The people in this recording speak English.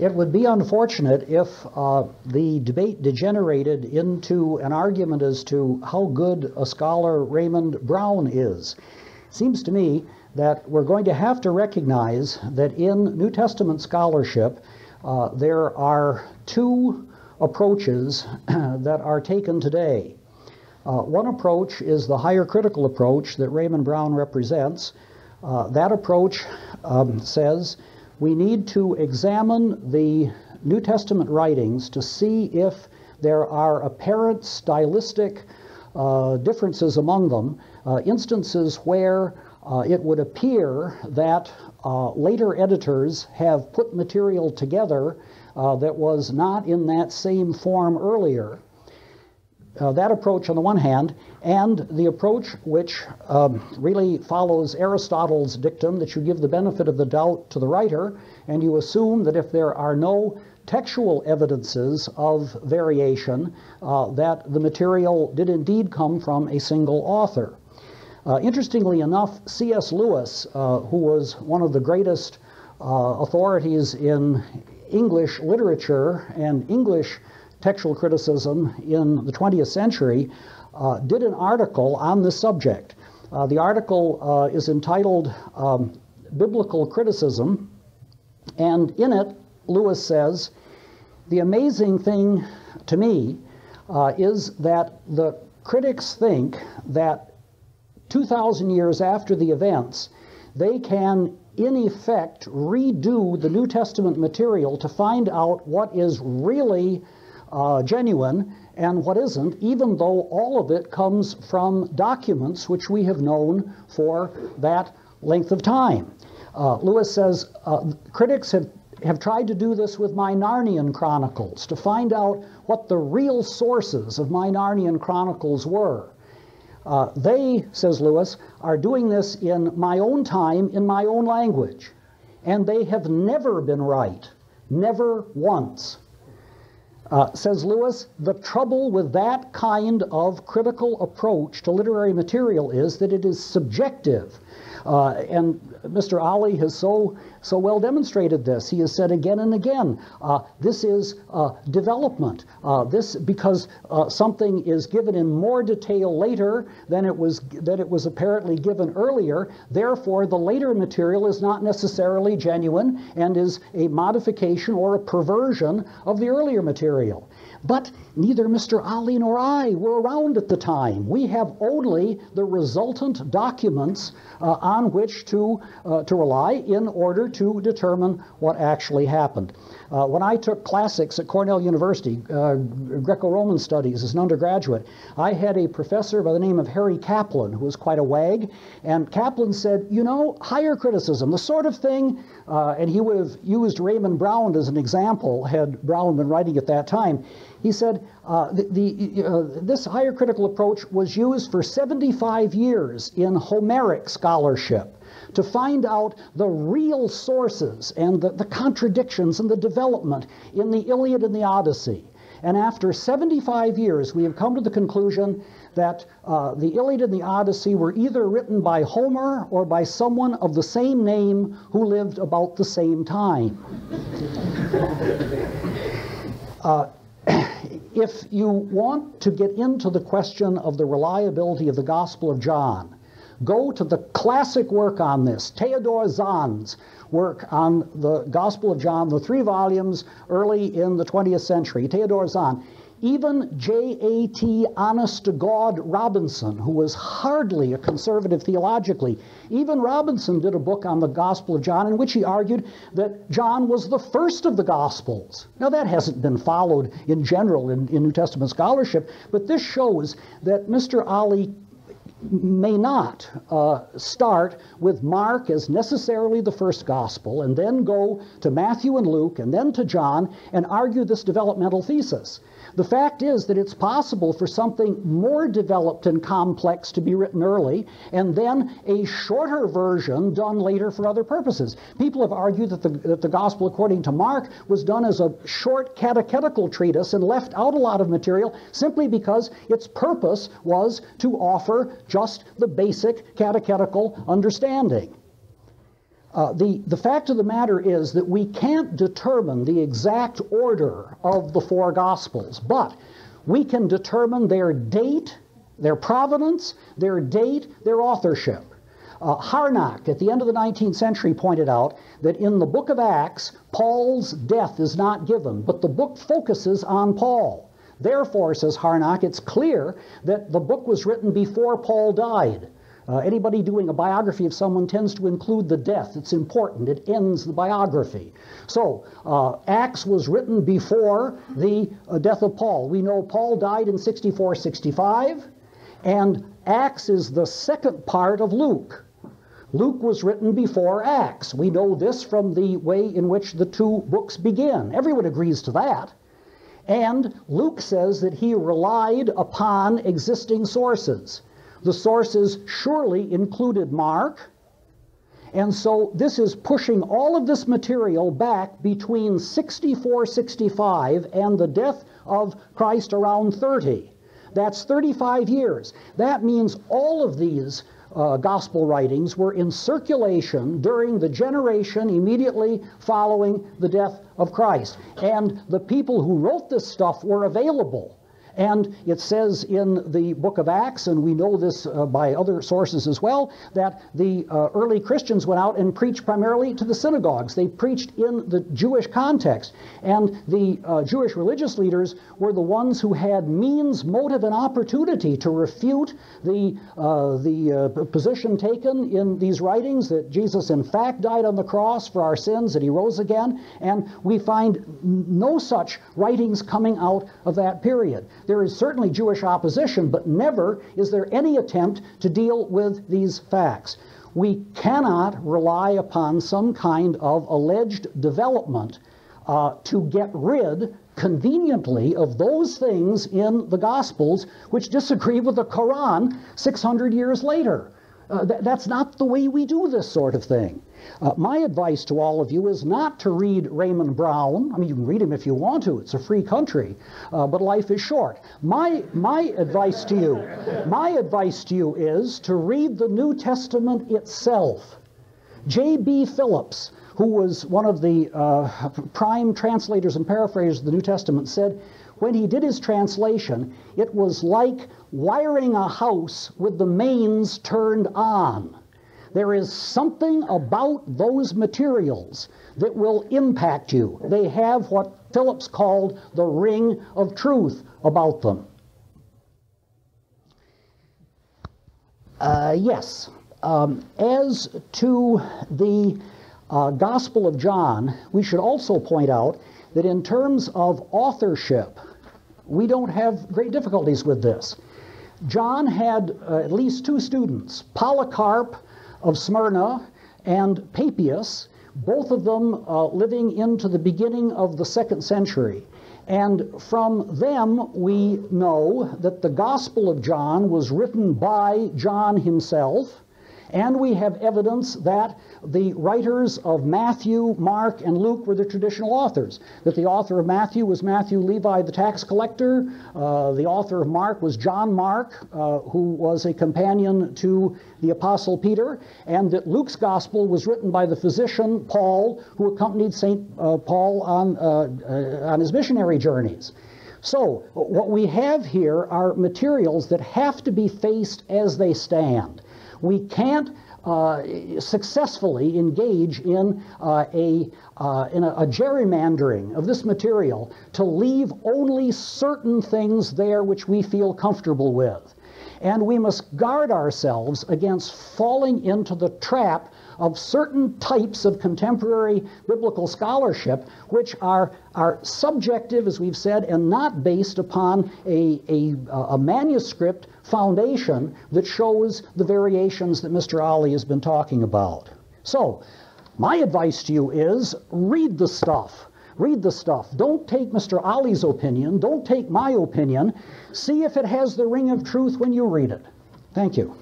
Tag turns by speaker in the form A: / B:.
A: It would be unfortunate if the debate degenerated into an argument as to how good a scholar Raymond Brown is. It seems to me that we're going to have to recognize that in New Testament scholarship there are two approaches that are taken today. One approach is the higher critical approach that Raymond Brown represents. That approach says we need to examine the New Testament writings to see if there are apparent stylistic differences among them, instances where it would appear that later editors have put material together that was not in that same form earlier. That approach on the one hand, and the approach which really follows Aristotle's dictum that you give the benefit of the doubt to the writer, and you assume that if there are no textual evidences of variation, that the material did indeed come from a single author. Interestingly enough, C.S. Lewis, who was one of the greatest authorities in English literature and English textual criticism in the 20th century, did an article on this subject. The article is entitled Biblical Criticism, and in it, Lewis says, "The amazing thing to me is that the critics think that 2,000 years after the events, they can in effect redo the New Testament material to find out what is really genuine and what isn't, even though all of it comes from documents which we have known for that length of time." Lewis says, critics have tried to do this with my Narnian Chronicles, to find out what the real sources of my Narnian Chronicles were. They, says Lewis, are doing this in my own time, in my own language, and they have never been right, never once. Says Lewis, the trouble with that kind of critical approach to literary material is that it is subjective. And Mr. Ali has so well demonstrated this. He has said again and again, this is development. Because something is given in more detail later than it was apparently given earlier, therefore the later material is not necessarily genuine and is a modification or a perversion of the earlier material. But neither Mr. Ali nor I were around at the time. We have only the resultant documents on which to rely in order to determine what actually happened. When I took classics at Cornell University, Greco-Roman studies as an undergraduate, I had a professor by the name of Harry Kaplan, who was quite a wag, and Kaplan said, you know, higher criticism, the sort of thing, and he would have used Raymond Brown as an example had Brown been writing at that time. He said, this higher critical approach was used for 75 years in Homeric scholarship to find out the real sources and the contradictions and the development in the Iliad and the Odyssey. And after 75 years, we have come to the conclusion that the Iliad and the Odyssey were either written by Homer or by someone of the same name who lived about the same time. If you want to get into the question of the reliability of the Gospel of John, go to the classic work on this, Theodor Zahn's work on the Gospel of John, the 3 volumes early in the 20th century, Theodor Zahn. Even J.A.T. honest-to-God Robinson, who was hardly a conservative theologically, even Robinson did a book on the Gospel of John in which he argued that John was the first of the Gospels. Now, that hasn't been followed in general in New Testament scholarship, but this shows that Mr. Ali may not start with Mark as necessarily the first gospel and then go to Matthew and Luke and then to John and argue this developmental thesis. The fact is that it's possible for something more developed and complex to be written early and then a shorter version done later for other purposes. People have argued that the Gospel according to Mark was done as a short catechetical treatise and left out a lot of material simply because its purpose was to offer just the basic catechetical understanding. The fact of the matter is that we can't determine the exact order of the four Gospels, but we can determine their date, their provenance, their date, their authorship. Harnack, at the end of the 19th century, pointed out that in the book of Acts, Paul's death is not given, but the book focuses on Paul. Therefore, says Harnack, it's clear that the book was written before Paul died. Anybody doing a biography of someone tends to include the death. It's important. It ends the biography. So, Acts was written before the death of Paul. We know Paul died in 64-65, and Acts is the second part of Luke. Luke was written before Acts. We know this from the way in which the two books begin. Everyone agrees to that. And Luke says that he relied upon existing sources. The sources surely included Mark, and so this is pushing all of this material back between 64-65 and the death of Christ around 30. That's 35 years. That means all of these gospel writings were in circulation during the generation immediately following the death of Christ. And the people who wrote this stuff were available. And it says in the book of Acts, and we know this by other sources as well, that the early Christians went out and preached primarily to the synagogues. They preached in the Jewish context. And the Jewish religious leaders were the ones who had means, motive, and opportunity to refute the position taken in these writings that Jesus in fact died on the cross for our sins, that he rose again. And we find no such writings coming out of that period. There is certainly Jewish opposition, but never is there any attempt to deal with these facts. We cannot rely upon some kind of alleged development to get rid conveniently of those things in the Gospels which disagree with the Quran 600 years later. That's not the way we do this sort of thing. My advice to all of you is not to read Raymond Brown. I mean, you can read him if you want to. It's a free country, but life is short. My advice to you is to read the New Testament itself. J.B. Phillips, who was one of the prime translators and paraphrasers of the New Testament, said when he did his translation, it was like wiring a house with the mains turned on. There is something about those materials that will impact you. They have what Phillips called the ring of truth about them. Yes. As to the Gospel of John, we should also point out that in terms of authorship, we don't have great difficulties with this. John had at least two students, Polycarp of Smyrna and Papias, both of them living into the beginning of the 2nd century. And from them we know that the Gospel of John was written by John himself, and we have evidence that the writers of Matthew, Mark, and Luke were the traditional authors. That the author of Matthew was Matthew Levi the tax collector. The author of Mark was John Mark, who was a companion to the Apostle Peter. And that Luke's Gospel was written by the physician Paul, who accompanied St. Paul on his missionary journeys. So what we have here are materials that have to be faced as they stand. We can't successfully engage in a gerrymandering of this material to leave only certain things there which we feel comfortable with. And we must guard ourselves against falling into the trap of certain types of contemporary biblical scholarship which are subjective, as we've said, and not based upon a manuscript foundation that shows the variations that Mr. Ali has been talking about. So, my advice to you is read the stuff. Read the stuff. Don't take Mr. Ali's opinion. Don't take my opinion. See if it has the ring of truth when you read it. Thank you.